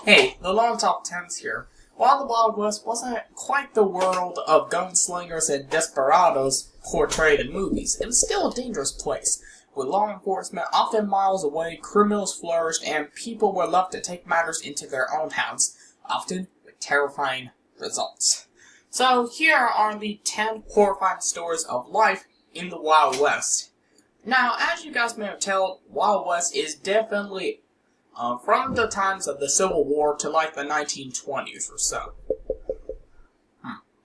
Hey, the Lone Top 10s here. While the Wild West wasn't quite the world of gunslingers and desperados portrayed in movies, it was still a dangerous place. With law enforcement often miles away, criminals flourished, and people were left to take matters into their own hands, often with terrifying results. So here are the 10 horrifying stories of life in the Wild West. Now, as you guys may have told, Wild West is definitely from the times of the Civil War to like the 1920s or so.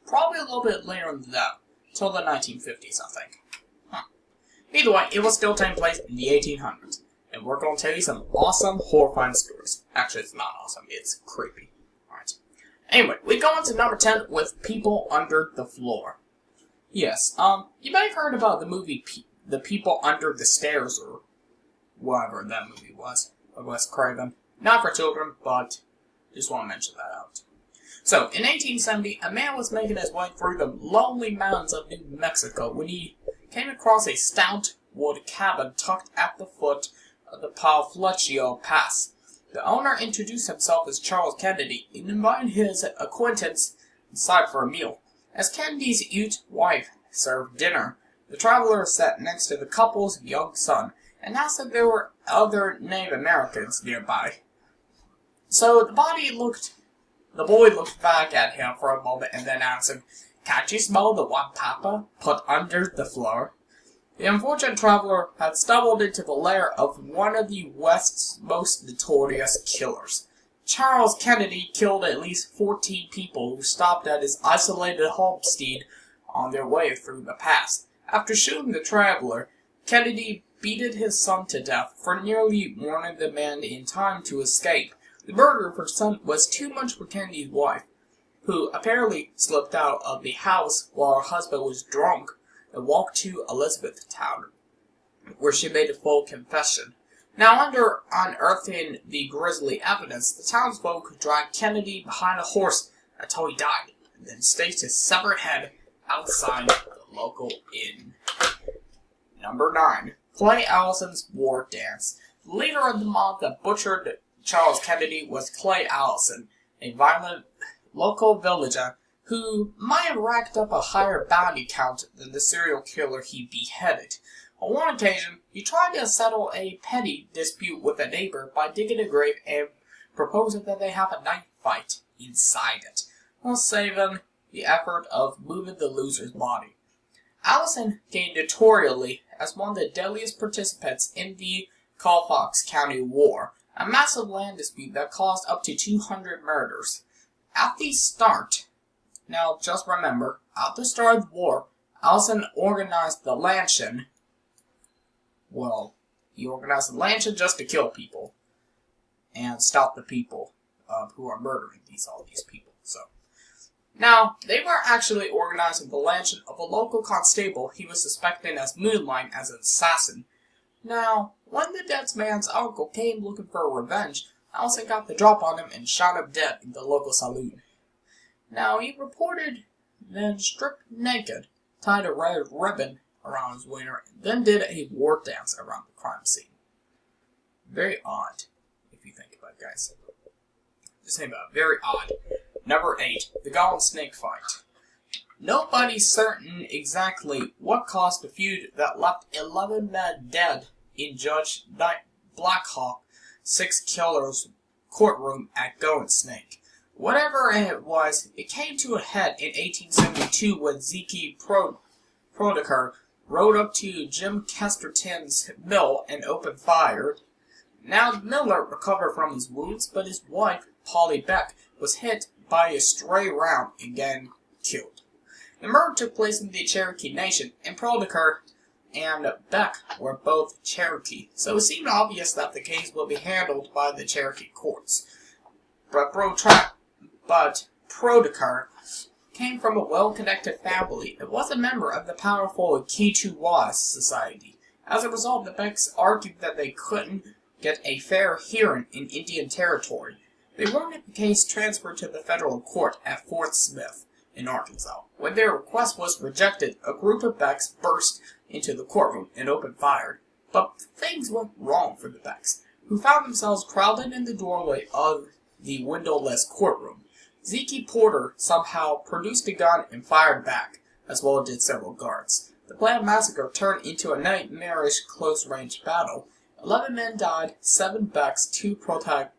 Probably a little bit later than that, till the 1950s, I think. Either way, it was still taking place in the 1800s, and we're going to tell you some awesome, horrifying stories. Actually, it's not awesome, it's creepy. Alright. Anyway, we go into number 10 with People Under the Floor. Yes, you may have heard about the movie The People Under the Stairs, or whatever that movie was. Wes Craven. Not for children, but just want to mention that out. So, in 1870, a man was making his way through the lonely mountains of New Mexico when he came across a stout wood cabin tucked at the foot of the Pal Pass. The owner introduced himself as Charles Kennedy and invited his acquaintance inside for a meal. As Kennedy's wife served dinner, the traveler sat next to the couple's young son and asked if there were other Native Americans nearby. So the boy looked back at him for a moment and then answered, "Can't you smell the one Papa put under the floor?" The unfortunate traveler had stumbled into the lair of one of the West's most notorious killers. Charles Kennedy killed at least 14 people who stopped at his isolated homestead on their way through the pass. After shooting the traveler, Kennedy beated his son to death for nearly warning the man in time to escape. The murder was too much for Kennedy's wife, who apparently slipped out of the house while her husband was drunk and walked to Elizabethtown, where she made a full confession. Now, under unearthing the grisly evidence, the townsfolk dragged Kennedy behind a horse until he died, and then staked his severed head outside the local inn. Number 9. Clay Allison's War Dance. The leader of the mob that butchered Charles Kennedy was Clay Allison, a violent local villager who might have racked up a higher bounty count than the serial killer he beheaded. On one occasion, he tried to settle a petty dispute with a neighbor by digging a grave and proposing that they have a knife fight inside it, while saving the effort of moving the loser's body. Allison gained notoriety as one of the deadliest participants in the Colfax County War, a massive land dispute that caused up to 200 murders. Now just remember, at the start of the war, Allison organized the Lanchin. Well, he organized the Lanchin just to kill people and stop the people who are murdering all these people. Now, they were actually organizing the Lanchin of a local constable he was suspecting as moonlighting as an assassin. Now, when the dead man's uncle came looking for revenge, Allison got the drop on him and shot him dead in the local saloon. Now, he reported then stripped naked, tied a red ribbon around his wiener, and then did a war dance around the crime scene. Very odd, if you think about it, guys. Just think about it, very odd. Number 8. The Golden Snake Fight. Nobody's certain exactly what caused the feud that left 11 men dead in Judge Blackhawk 6 Killer's courtroom at Golden Snake. Whatever it was, it came to a head in 1872 when Zeke Prodeker rode up to Jim Kesterton's mill and opened fire. Now, Miller recovered from his wounds, but his wife, Polly Beck, was hit by a stray round and again killed. The murder took place in the Cherokee Nation, and Prodeker and Beck were both Cherokee, so it seemed obvious that the case would be handled by the Cherokee courts. But Prodeker came from a well-connected family and was a member of the powerful Kituwa Society. As a result, the Becks argued that they couldn't get a fair hearing in Indian Territory. They wanted the case transferred to the federal court at Fort Smith in Arkansas. When their request was rejected, a group of Becks burst into the courtroom and opened fire. But things went wrong for the Becks, who found themselves crowded in the doorway of the windowless courtroom. Zeke Porter somehow produced a gun and fired back, as well as did several guards. The planned massacre turned into a nightmarish close-range battle. 11 men died, 7 Becks, 2 Protectors,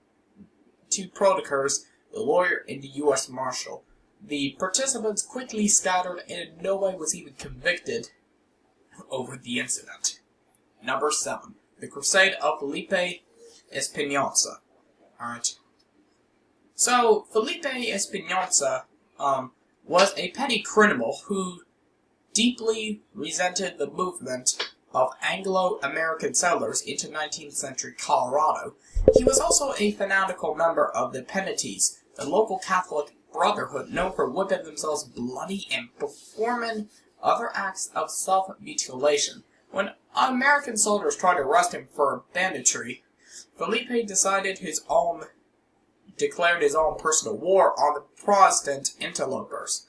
the lawyer, and the U.S. Marshal. The participants quickly scattered and no one was even convicted over the incident. Number 7. The Crusade of Felipe Espinosa. Alright. So, Felipe Espinosa was a petty criminal who deeply resented the movement of Anglo-American settlers into 19th century Colorado. He was also a fanatical member of the Penitents, the local Catholic brotherhood known for whipping themselves bloody and performing other acts of self-mutilation. When American soldiers tried to arrest him for banditry, Felipe declared his own personal war on the Protestant interlopers.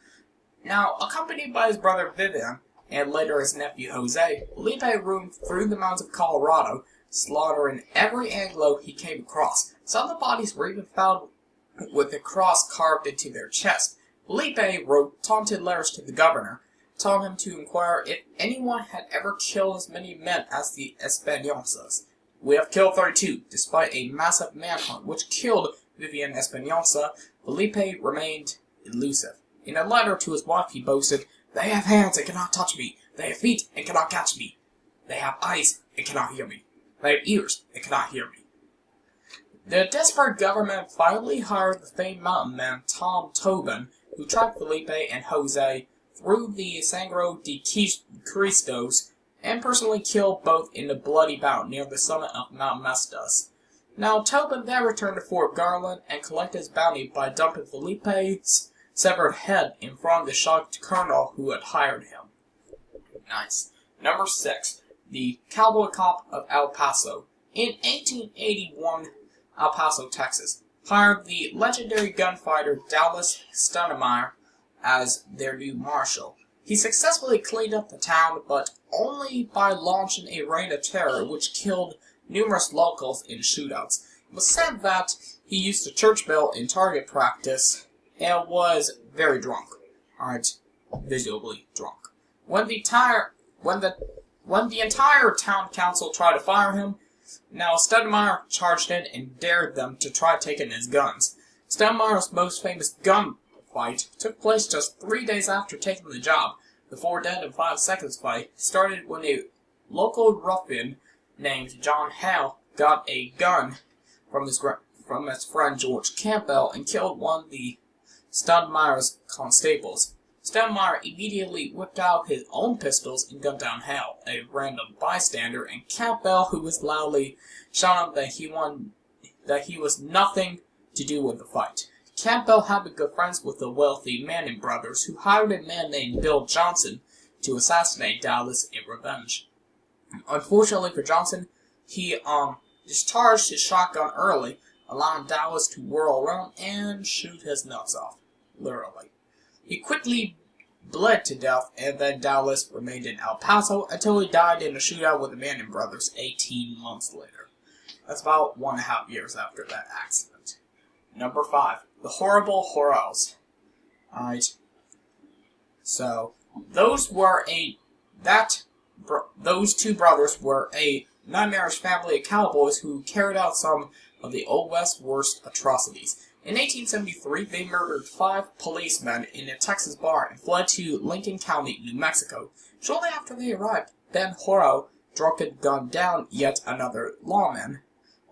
Now, accompanied by his brother Vivian, and later his nephew Jose, Felipe roamed through the mountains of Colorado, slaughtering every Anglo he came across. Some of the bodies were even found with a cross carved into their chest. Felipe wrote taunted letters to the governor, telling him to inquire if anyone had ever killed as many men as the Espinosa. We have killed 32, despite a massive manhunt which killed Vivian Espinosa. Felipe remained elusive. In a letter to his wife, he boasted, "They have hands and cannot touch me. They have feet and cannot catch me. They have eyes and cannot hear me. They have ears and cannot hear me." The desperate government finally hired the famed mountain man Tom Tobin, who tracked Felipe and Jose through the Sangre de Cristos and personally killed both in a bloody bout near the summit of Mount Mestas. Now, Tobin then returned to Fort Garland and collected his bounty by dumping Felipe's severed head in front of the shocked colonel who had hired him. Nice. Number 6. The Cowboy Cop of El Paso. In 1881, El Paso, Texas, hired the legendary gunfighter Dallas Stonemeyer as their new marshal. He successfully cleaned up the town, but only by launching a reign of terror which killed numerous locals in shootouts. It was said that he used a church bell in target practice and was very drunk. Alright, visibly drunk. When the entire town council tried to fire him, now Stonemeyer charged in and dared them to try taking his guns. Stonemeyer's most famous gunfight took place just 3 days after taking the job. The 4 dead and 5 seconds fight started when a local ruffian named John Hale got a gun from his friend George Campbell and killed one of the Stonemeyer's constables. Stonemeyer immediately whipped out his own pistols and gunned down Hale, a random bystander, and Campbell, who was loudly shouting that he was nothing to do with the fight. Campbell had been good friends with the wealthy Manning brothers, who hired a man named Bill Johnson to assassinate Dallas in revenge. Unfortunately for Johnson, he discharged his shotgun early, allowing Dallas to whirl around and shoot his nuts off. Literally. He quickly bled to death, and then Dallas remained in El Paso until he died in a shootout with the Manning brothers 18 months later. That's about 1.5 years after that accident. Number 5. The Horrible Horrels. Alright. So, those two brothers were a nightmarish family of cowboys who carried out some of the Old West's worst atrocities. In 1873, they murdered 5 policemen in a Texas bar and fled to Lincoln County, New Mexico. Shortly after they arrived, Ben Horrell drunken gunned down yet another lawman,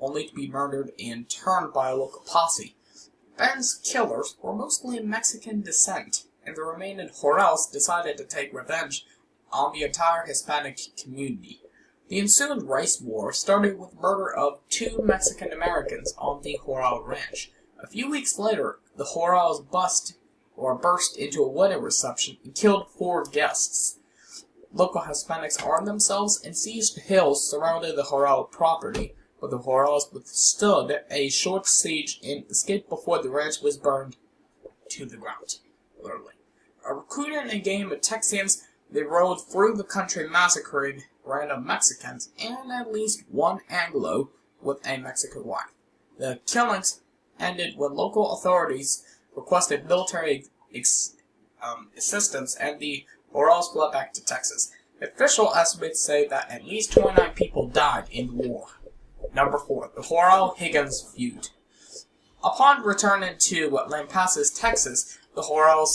only to be murdered in turn by a local posse. Ben's killers were mostly of Mexican descent, and the remaining Horrells decided to take revenge on the entire Hispanic community. The ensuing race war started with the murder of 2 Mexican Americans on the Horrell Ranch. A few weeks later, the Horrells burst into a wedding reception and killed 4 guests. Local Hispanics armed themselves and seized the hills surrounding the Horrell property, but the Horrells withstood a short siege and escaped before the ranch was burned to the ground. Literally. Recruiting a gang of Texans, they rode through the country massacring random Mexicans and at least 1 Anglo with a Mexican wife. The killings ended when local authorities requested military assistance and the Horrells fled back to Texas. Official estimates say that at least 29 people died in the war. Number 4. The Horrell-Higgins feud. Upon returning to Lampasas, Texas, the Horrells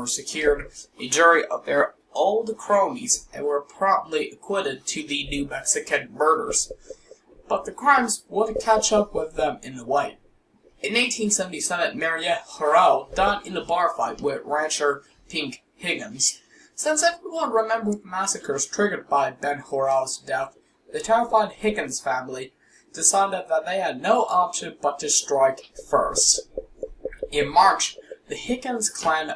secured a jury of their old cronies and were promptly acquitted to the New Mexican murders. But the crimes would catch up with them in the white. In 1877, Mariette Horrell died in a bar fight with rancher Pink Higgins. Since everyone remembered the massacres triggered by Ben Horrell's death, the terrified Higgins family decided that they had no option but to strike first. In March, the Higgins clan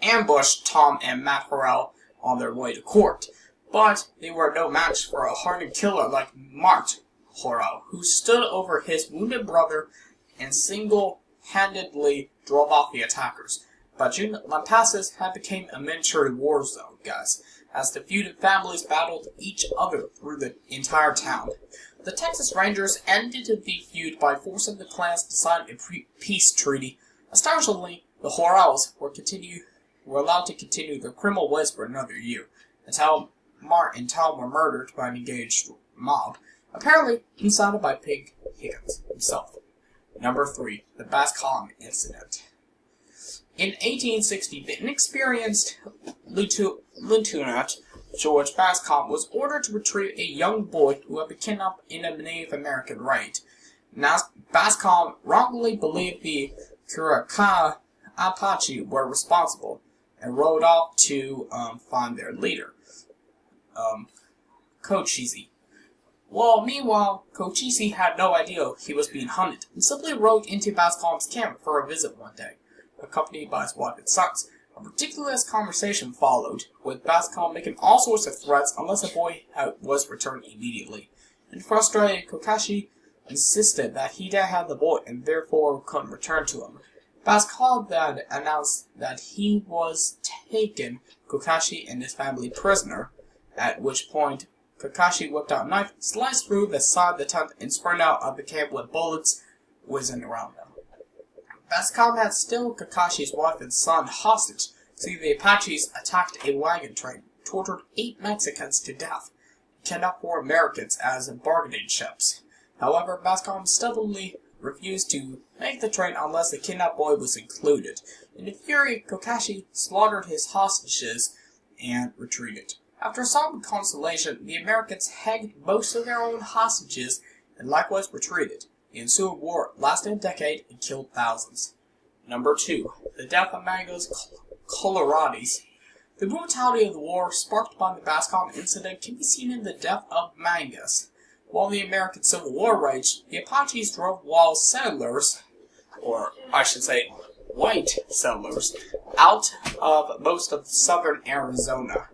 ambushed Tom and Matt Horrell on their way to court, but they were no match for a hardened killer like Mart Horrell, who stood over his wounded brother and single-handedly drove off the attackers. By June, Lampasas had become a miniature war zone, guys, as the feuded families battled each other through the entire town. The Texas Rangers ended the feud by forcing the clans to sign a peace treaty. Astonishingly, the Horrells were allowed to continue their criminal ways for another year, until Mart and Tom were murdered by an engaged mob, apparently incited by Pink Higgins himself. Number 3. The Bascom Incident. In 1860, the inexperienced lieutenant George Bascom was ordered to retrieve a young boy who had been kidnapped in a Native American raid. Now, Bascom wrongly believed the Curacao Apache were responsible and rode off to find their leader, Cochise. Well, meanwhile, Cochise had no idea he was being hunted and simply rode into Bascom's camp for a visit one day, accompanied by his wife and sons. A ridiculous conversation followed, with Bascom making all sorts of threats unless the boy was returned immediately. And frustrated, Kokashi insisted that he didn't have the boy and therefore couldn't return to him. Bascom then announced that he was taking Kokashi and his family prisoner, at which point Kakashi whipped out a knife, sliced through the side of the tent, and sprang out of the camp with bullets whizzing around them. Bascom had still Kakashi's wife and son hostage, so the Apaches attacked a wagon train, tortured 8 Mexicans to death, and kidnapped 4 Americans as bargaining chips. However, Bascom stubbornly refused to make the train unless the kidnapped boy was included. In a fury, Kakashi slaughtered his hostages and retreated. After some consolation, the Americans hanged most of their own hostages and likewise retreated. The ensuing war lasted a decade and killed thousands. Number 2. The death of Mango's Coloradis. The brutality of the war sparked by the Bascom incident can be seen in the death of Mangus. While the American Civil War raged, the Apaches drove wild settlers, or I should say white settlers, out of most of southern Arizona.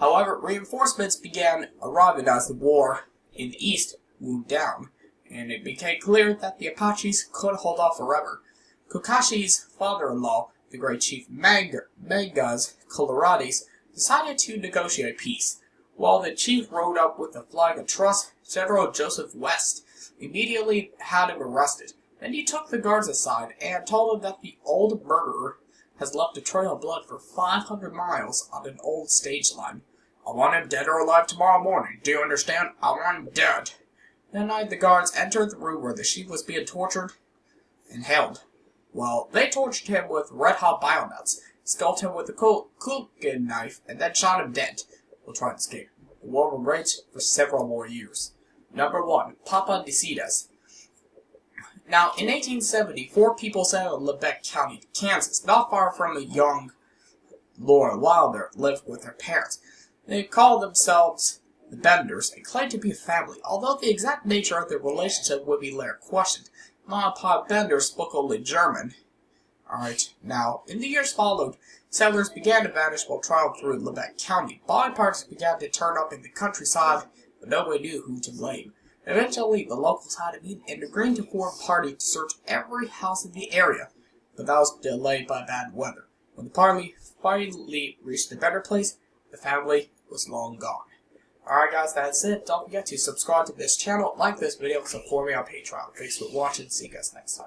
However, reinforcements began arriving as the war in the east moved down, and it became clear that the Apaches could hold off forever. Kokashi's father-in-law, the great chief Mangas Coloradis, decided to negotiate peace. While the chief rode up with a flag of truce, General Joseph West immediately had him arrested. Then he took the guards aside and told them that the old murderer has left a trail of blood for 500 miles on an old stage line. I want him dead or alive tomorrow morning. Do you understand? I want him dead. That night, the guards entered the room where the chief was being tortured and held. Well, they tortured him with red-hot bayonets, scalped him with a cooking knife, and then shot him dead. We'll try to escape. The war will rage for several more years. Number 1. Papa Decidas. Now, in 1870, 4 people settled in Lebec County, Kansas, not far from a young Laura Wilder lived with her parents. They called themselves the Benders and claimed to be a family, although the exact nature of their relationship would be later questioned. Mom and Pop Bender spoke only German. Alright, now, in the years followed, settlers began to vanish while traveling through Lebec County. Body parts began to turn up in the countryside, but nobody knew who to blame. Eventually, the locals had a meeting and agreed to form a party to search every house in the area, but that was delayed by bad weather. When the party finally reached a better place, the family was long gone. Alright guys, that's it. Don't forget to subscribe to this channel, like this video, and support me on Patreon. Thanks for watching. See you guys next time.